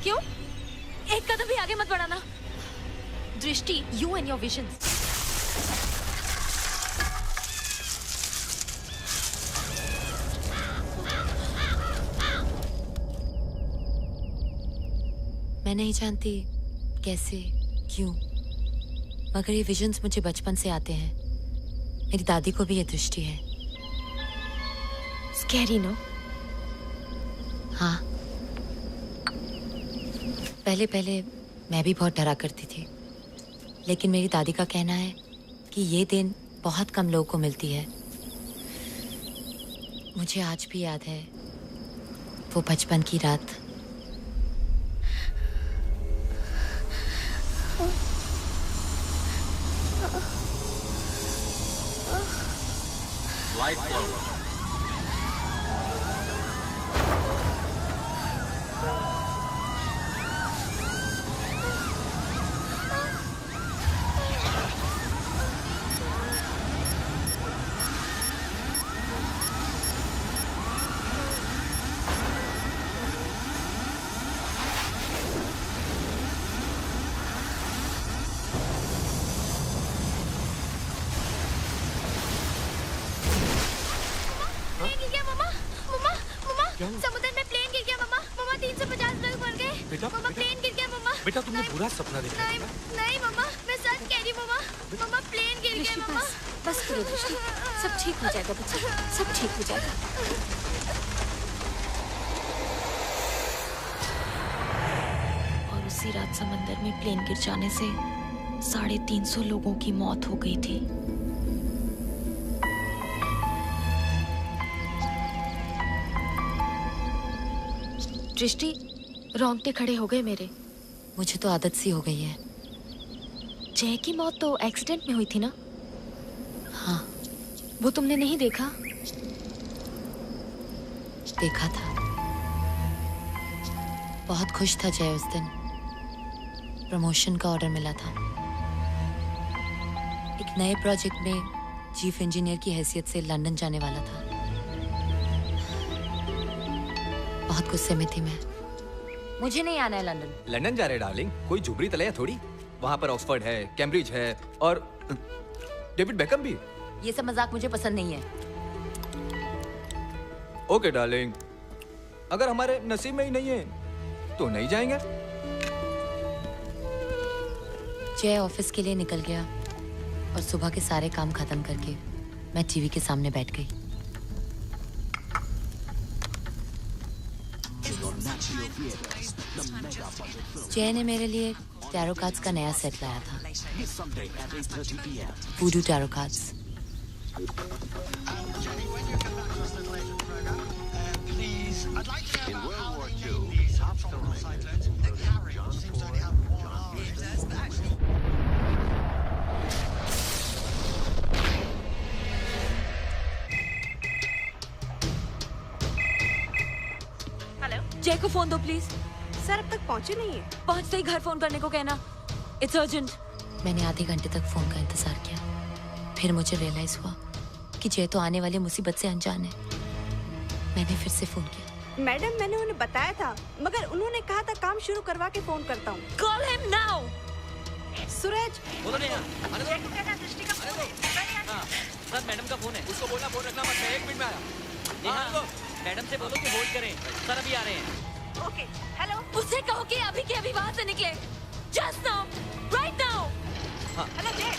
क्यों? एक कदम भी आगे मत बढ़ाना। दृष्टि, यू एंड योर विजन्स। मैं नहीं जानती कैसे, क्यों, मगर ये विजन्स मुझे बचपन से आते हैं। मेरी दादी को भी ये दृष्टि है। Scary no? हाँ, पहले पहले मैं भी बहुत डरा करती थी, लेकिन मेरी दादी का कहना है कि ये दिन बहुत कम लोगों को मिलती है। मुझे आज भी याद है वो बचपन की रात। Light flow. समुद्र में प्लेन गिर गया मम्मा। मम्मा 350 लोग मर गए। मम्मा प्लेन गिर गया मम्मा। बेटा तुमने बुरा सपना देखा है। नहीं मम्मा, मैं सच कह रही मम्मा। मम्मा प्लेन गिर गया मम्मा। बस करो दृष्टि, सब ठीक हो जाएगा बच्चा, सब ठीक हो जाएगा। और उसी रात समंदर में प्लेन गिर जाने से 350 लोगों की मौत हो गई थी। दृष्टि, रोंगटे खड़े हो गए मेरे। मुझे तो आदत सी हो गई है। जय की मौत तो एक्सीडेंट में हुई थी ना? हाँ। वो तुमने नहीं देखा? देखा था। बहुत खुश था जय उस दिन। प्रमोशन का ऑर्डर मिला था। एक नए प्रोजेक्ट में चीफ इंजीनियर की हैसियत से लंदन जाने वाला था। बहुत गुस्से में थी मैं। मुझे नहीं आना है लंदन। लंदन जा रहे डार्लिंग? कोई झुबरी तलैया थोड़ी। वहाँ पर ऑक्सफोर्ड है, कैम्ब्रिज है और डेविड बेकम भी। ये सब मजाक मुझे पसंद नहीं है। ओके डार्लिंग, अगर हमारे नसीब में ही नहीं है तो नहीं जाएंगे। जय ऑफिस के लिए निकल गया और सुबह के सारे काम खत्म करके मैं टीवी के सामने बैठ गई। जय ने मेरे लिए टैरो कार्ड्स का नया सेट लाया था। Voodoo tarot cards. In World War II, top soldiers included John Ford. जय को फोन दो प्लीज। सर अब तक पहुंचे नहीं है। पहुंचते ही घर फोन करने को कहना। It's urgent. मैंने आधे घंटे तक फोन का इंतजार किया। फिर मुझे रियलाइज हुआ कि जय तो आने वाली मुसीबत से अनजान है। मैंने फिर से फोन किया। मैडम मैंने उन्हें बताया था, मगर उन्होंने कहा था काम शुरू करवा के फोन करता हूँ। Call him now. सूरज बोलो नहीं सर, मैडम का फोन है। उसको बोलना फोन रखना मत, मैं 1 मिनट में आया। मैडम से बोलो कि होल्ड करें, सर अभी आ रहे हैं। Okay hello. उससे कहो कि अभी के अभी वहां से निकले। Just now, right now. Hello जय,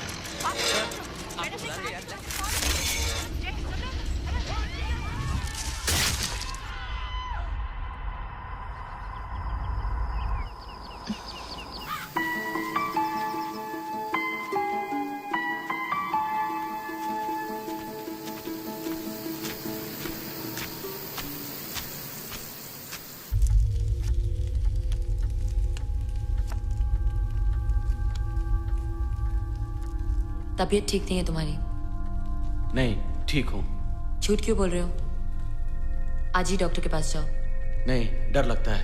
मैडम से कहा जय सुन लो। तबीयत ठीक नहीं है तुम्हारी? नहीं, ठीक हूँ। झूठ क्यों बोल रहे हो? आज ही डॉक्टर के पास जाओ। नहीं, डर लगता है।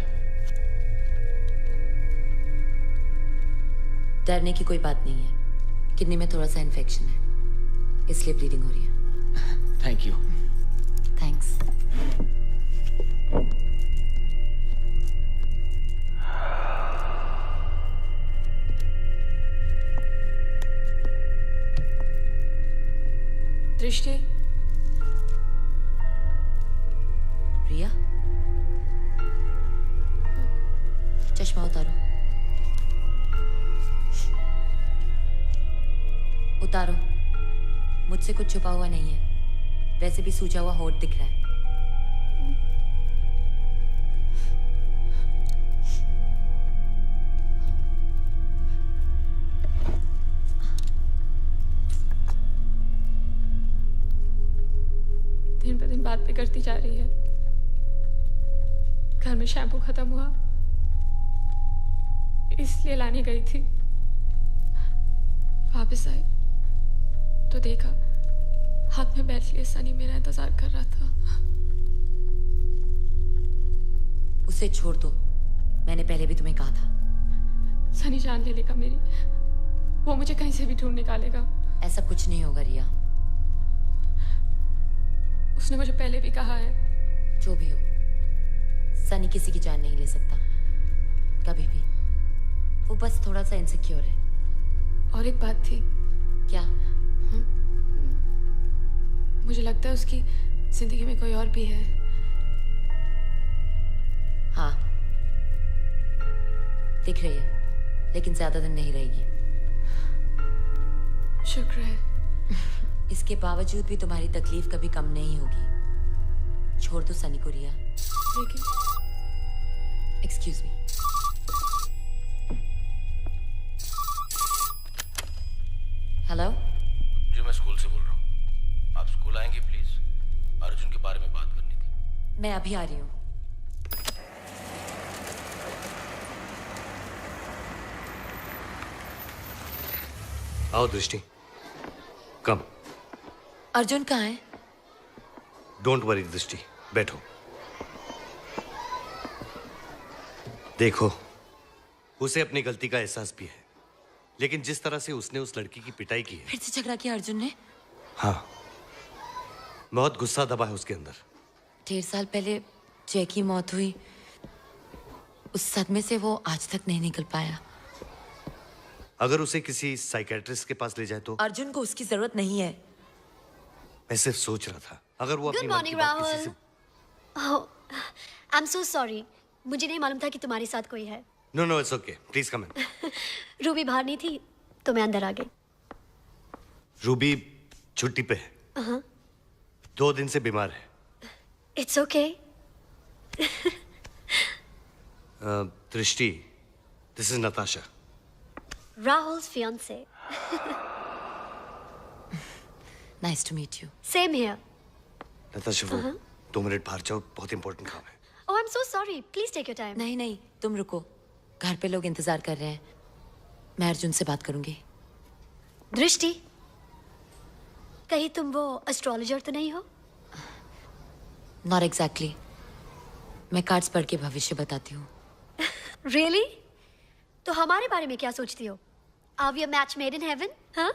डरने की कोई बात नहीं है। किडनी में थोड़ा सा इन्फेक्शन है, इसलिए ब्लीडिंग हो रही है। Thank you. थैंक्स। दृष्टि, रिया, चश्मा उतारो। उतारो। मुझसे कुछ छुपा हुआ नहीं है, वैसे भी सूजा हुआ होठ दिख रहा है। दिन पे दिन बात पे करती जा रही है। घर में शैम्पू खत्म हुआ, इसलिए लाने गई थी। वापस आई तो देखा हाथ में बैठ लिए सनी मेरा इंतजार कर रहा था। उसे छोड़ दो, मैंने पहले भी तुम्हें कहा था। सनी जान ले लेगा मेरी, वो मुझे कहीं से भी ढूंढ निकालेगा। ऐसा कुछ नहीं होगा रिया। उसने मुझे पहले भी कहा है। जो भी हो, सनी किसी की जान नहीं ले सकता कभी भी। वो बस थोड़ा सा इनसिक्योर है। और एक बात थी। क्या? मुझे लगता है उसकी जिंदगी में कोई और भी है। हाँ, दिख रही है, लेकिन ज्यादा दिन नहीं रहेगी। शुक्र है। इसके बावजूद भी तुम्हारी तकलीफ कभी कम नहीं होगी। छोड़ दो सनी को रिया। लेकिन एक्सक्यूज मी। हेलो, जी मैं स्कूल से बोल रहा हूँ। आप स्कूल आएंगे प्लीज? अर्जुन के बारे में बात करनी थी। मैं अभी आ रही हूँ। आओ दृष्टि, कम। अर्जुन कहाँ है? डोंट वरी दृष्टि, बैठो। देखो, उसे अपनी गलती का एहसास भी है, लेकिन जिस तरह से उसने उस लड़की की पिटाई की है। फिर से झगड़ा किया अर्जुन ने? हाँ, बहुत गुस्सा दबा है उसके अंदर। 1.5 साल पहले जय की मौत हुई, उस सदमे से वो आज तक नहीं निकल पाया। अगर उसे किसी साइकेट्रिस्ट के पास ले जाए तो? अर्जुन को उसकी जरूरत नहीं है। मैं सिर्फ सोच रहा था, अगर वो अपनी गुड मन की मॉर्निंग बात किसी राहुल। से... आई एम सो सॉरी, मुझे नहीं मालूम था कि तुम्हारे साथ कोई है। No no, it's okay, please come in. Ruby बाहर नहीं थी तो मैं अंदर आ गई। रूबी छुट्टी पे है। 2 दिन से बीमार है। It's okay. Drishti, this is Natasha. Rahul's fiancee. Nice to meet you. Same here. Natasha, वो 2 मिनट बाहर जाओ, बहुत इंपॉर्टेंट काम है। Oh I am so sorry, please take your time. नहीं नहीं, तुम रुको, घर पे लोग इंतजार कर रहे हैं। मैं अर्जुन से बात करूंगी। दृष्टि, कहीं तुम वो एस्ट्रोलॉजर तो नहीं हो? नॉट एग्जैक्टली, मैं कार्ड्स पढ़ के भविष्य बताती हूँ। रियली? तो हमारे बारे में क्या सोचती हो? Are we a match made in heaven? हाँ?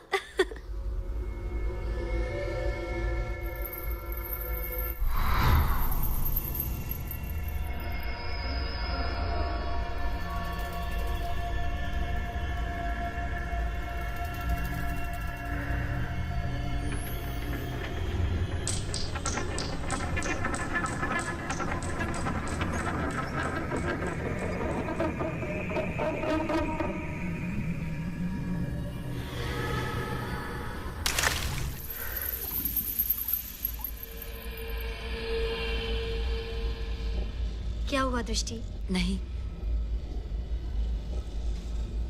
क्या हुआ दृष्टि? नहीं,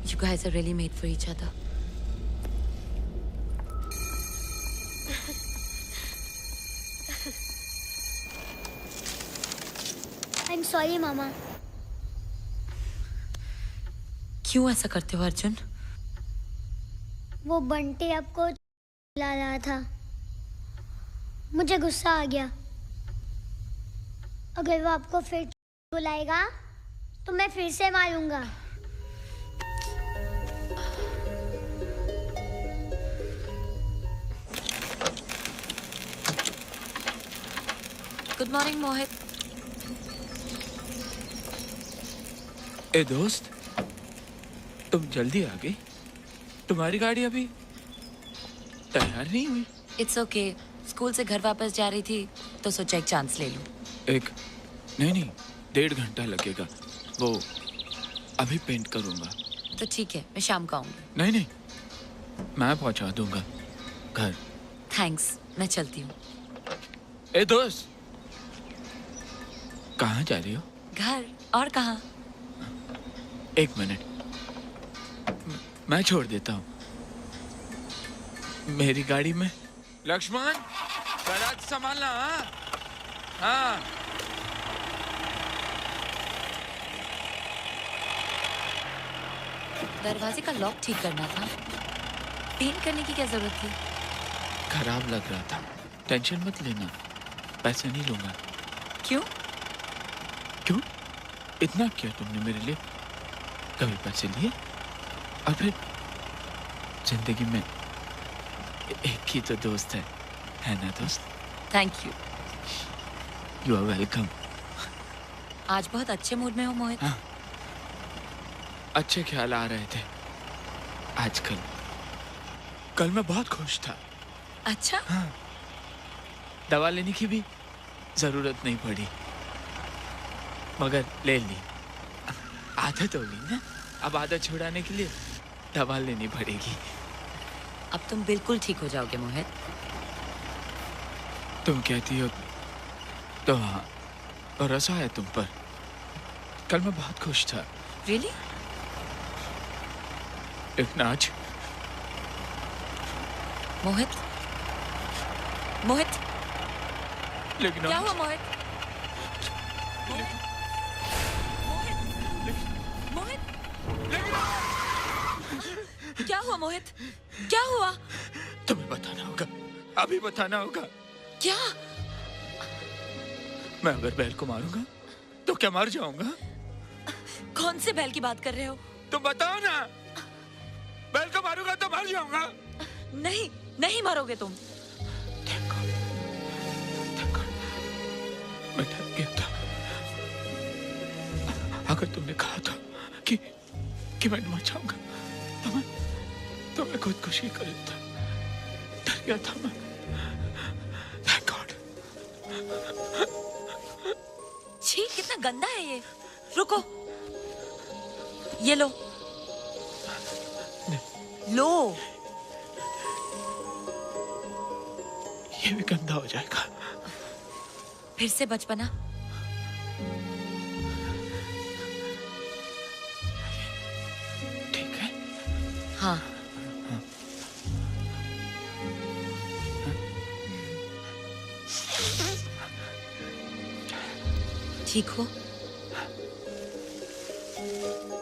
you guys are really made for each other. I'm sorry, मामा। क्यों ऐसा करते हो अर्जुन? वो बंटी आपको ला रहा था, मुझे गुस्सा आ गया। अगर वो आपको फिर बुलाएगा तो मैं फिर से मारूंगा। गुड मॉर्निंग मोहित। ए दोस्त, तुम जल्दी आ गई। तुम्हारी गाड़ी अभी तैयार नहीं हुई। इट्स ओके, स्कूल से घर वापस जा रही थी तो सोचा एक चांस ले लूं। एक नहीं 1.5 घंटा लगेगा, वो अभी पेंट करूंगा। तो ठीक है, मैं शाम को आऊंगी। नहीं मैं पहुंचा दूंगा घर। थैंक्स, मैं चलती हूँ। ए दोस्त, कहाँ जा रही हो? घर, और कहाँ? 1 मिनट, मैं छोड़ देता हूँ मेरी गाड़ी में। लक्ष्मण, बारात संभालना। हाँ दरवाजे का लॉक ठीक करना था, पेंट करने की क्या जरूरत थी? खराब लग रहा था। टेंशन मत लेना, पैसे नहीं लूंगा। क्यों? क्यों? इतना किया तुमने मेरे लिए, कभी पैसे लिए? और फिर जिंदगी में एक ही तो दोस्त है ना दोस्त? Thank you. You are welcome. आज बहुत अच्छे मूड में हो मोहित। हाँ, अच्छे ख्याल आ रहे थे आजकल। कल मैं बहुत खुश था। अच्छा? हाँ, दवा लेने की भी जरूरत नहीं पड़ी, मगर ले ली। आदत हो गई ना, अब आदत छुड़ाने के लिए दवा लेनी पड़ेगी। अब तुम बिल्कुल ठीक हो जाओगे मोहित। तुम कहती हो तो हाँ, भरोसा है तुम पर। कल मैं बहुत खुश था। रियली? लेकिन आज मोहित, मोहित, लेकिन क्या आज हुआ मोहित? मोहित, मोहित, क्या हुआ मोहित? क्या हुआ? तुम्हें बताना होगा, अभी बताना होगा। क्या? मैं अगर बैल को मारूंगा तो क्या मर जाऊंगा? कौन से बैल की बात कर रहे हो? तुम बताओ ना। बैल को मारूंगा तो मर जाऊंगा। नहीं, नहीं मरोगे तुम। Thank God. मैं डर गया था। अगर तुमने कहा था कि मैं मर जाऊंगा तो मैं खुदकुशी कर लेता। डर गया था मैं। Thank God. छी, कितना गंदा है ये। रुको, ये लो। लो। ये भी गंदा हो जाएगा। फिर से बचपना। ठीक है? हाँ। ठीक हो?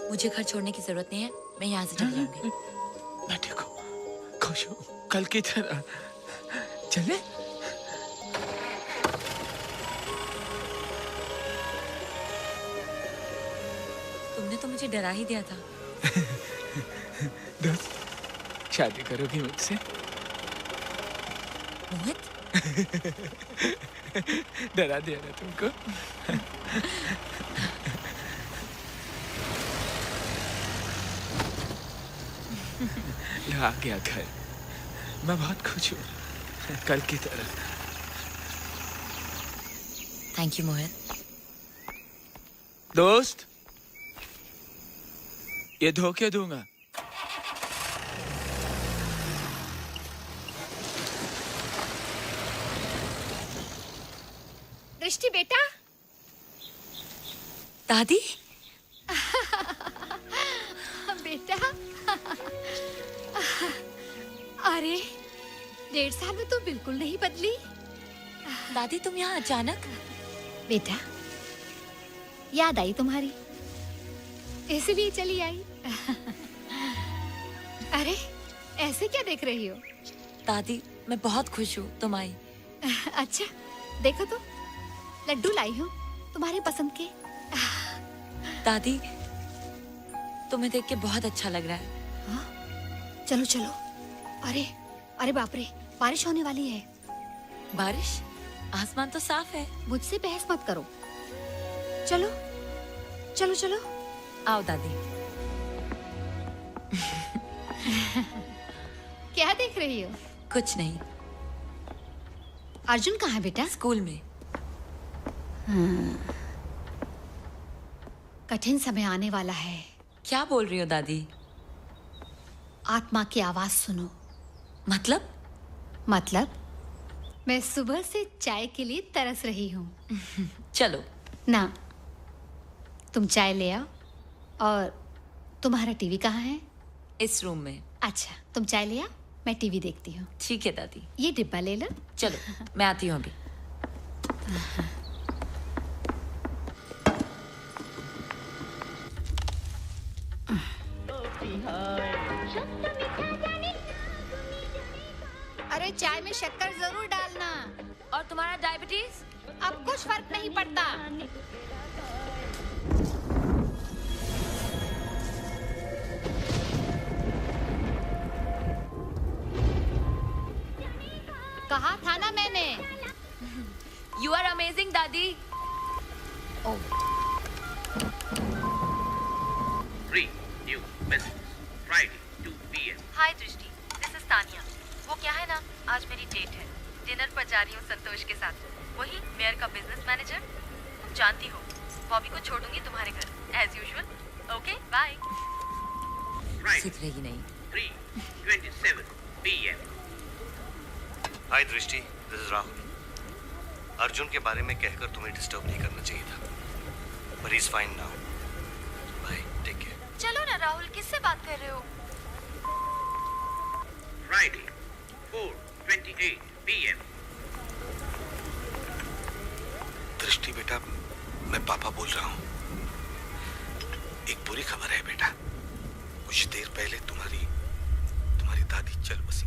मुझे घर छोड़ने की जरूरत नहीं है, मैं यहाँ से चली जाऊंगी। मैं ठीक हूँ, खुश हूँ, कल की तरह। चले? तुमने तो मुझे डरा ही दिया था। दोस्त, शादी करोगी मुझसे? मोहित, डरा दिया ना तुमको? लो, आ गया घर। मैं बहुत खुश हूँ, कल की तरह। थैंक यू मोहित। दोस्त, ये धोखे दूंगा। दृष्टि बेटा। दादी। बेटा। अरे 1.5 साल में तो बिल्कुल नहीं बदली। दादी, तुम यहाँ अचानक? बेटा, याद आई तुम्हारी, इसलिए चली आई। अरे ऐसे क्या देख रही हो? दादी, मैं बहुत खुश हूँ तुम आई। अच्छा, देखो तो लड्डू लाई हूँ तुम्हारे पसंद के। दादी, तुम्हें देख के बहुत अच्छा लग रहा है। हाँ? चलो चलो। अरे अरे बाप रे, बारिश होने वाली है। बारिश? आसमान तो साफ है। मुझसे बहस मत करो। चलो चलो चलो। आओ दादी। क्या देख रही हो? कुछ नहीं। अर्जुन कहाँ है बेटा? स्कूल में। कठिन समय आने वाला है। क्या बोल रही हो दादी? आत्मा की आवाज सुनो। मतलब मैं सुबह से चाय के लिए तरस रही हूँ। चलो। ना, तुम चाय ले आओ। और तुम्हारा टीवी कहाँ है? इस रूम में। अच्छा, तुम चाय ले आओ, मैं टीवी देखती हूँ। ठीक है दादी। ये डिब्बा ले लो। चलो मैं आती हूँ अभी। अरे चाय में शक्कर जरूर डालना। और तुम्हारा डायबिटीज? अब कुछ फर्क नहीं पड़ता। कहा था ना मैंने। यू आर अमेजिंग दादी। New message. Friday, 2 p.m. हाय दृष्टि, दिस इज तानिया। वो क्या है ना, आज मेरी डेट है। डिनर पर जा रही हूँ संतोष के साथ, वही मेयर का बिजनेस मैनेजर। तुम जानती हो, बॉबी को छोड़ूंगी तुम्हारे घर एज यूजुअल। Okay bye. सुधरेगी नहीं। 3:27 p.m. हाय दृष्टि, दिस इज राहुल। अर्जुन के बारे में कहकर तुम्हें डिस्टर्ब नहीं करना चाहिए था, पर he is fine now. Bye, take care. चलो ना राहुल, किससे बात कर रहे हो? Friday, 4:28 p.m. दृष्टि बेटा, मैं पापा बोल रहा हूँ। एक बुरी खबर है बेटा, कुछ देर पहले तुम्हारी दादी चल बसी।